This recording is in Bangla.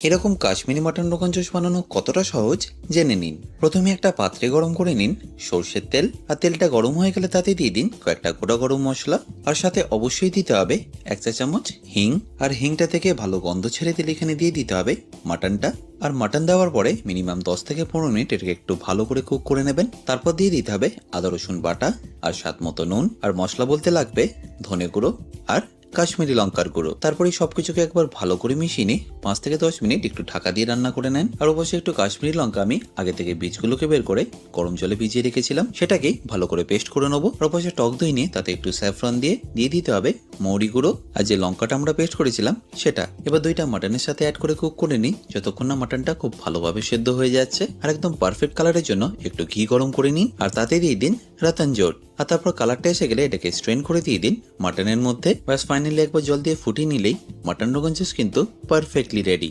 এরকম কাশ্মীরি মাটন রোগান জোশ বানানো কতটা সহজ জেনে নিন। প্রথমে একটা পাত্রে গরম করে নিন সর্ষের তেল, আর তেলটা গরম হয়ে গেলে তাতে দিয়ে দিন কয়েকটা গোটা গরম মশলা, আর সাথে অবশ্যই দিতে হবে 1 চা চামচ হিং। আর হিংটা থেকে ভালো গন্ধ ছেড়ে দিলে এখানে দিয়ে দিতে হবে মাটনটা। আর মাটন দেওয়ার পরে মিনিমাম 10 থেকে 15 মিনিট এটাকে একটু ভালো করে কুক করে নেবেন। তারপর দিয়ে দিতে হবে আদা রসুন বাটা, আর স্বাদ মতো নুন, আর মশলা বলতে লাগবে ধনে গুঁড়ো আর কাশ্মীরি লঙ্কার গুঁড়ো। তারপরে সবকিছুকে একবার ভালো করে মিশিয়ে নিয়ে 5 থেকে 10 মিনিট একটু ঢাকা দিয়ে রান্না করে নেন। আর অবশ্যই একটু কাশ্মীরি লঙ্কা আমি আগে থেকে বীজগুলোকে বের করে গরম জলে ভিজিয়ে রেখেছিলাম, সেটাকেই ভালো করে পেস্ট করে নেবো। আর অবশ্যই টক দই নিয়ে তাতে একটু স্যাফরন দিয়ে দিতে হবে মৌরি গুঁড়ো, আর যে লঙ্কাটা আমরা পেস্ট করেছিলাম সেটা। এবার দইটা মাটনের সাথে অ্যাড করে কুক করে নিই যতক্ষণ না মাটনটা খুব ভালোভাবে সেদ্ধ হয়ে যাচ্ছে। আর একদম পারফেক্ট কালারের জন্য একটু ঘি গরম করে নিন, আর তাতে দিয়ে দিন রতনজোড়। আর তারপর কালারটা এসে গেলে এটাকে স্ট্রেন করে দিয়ে দিন মাটনের মধ্যে। ব্যাস ফাইনালি একবার জল দিয়ে ফুটিয়ে নিলেই মাটন রোগান জোশ কিন্তু পারফেক্টলি রেডি।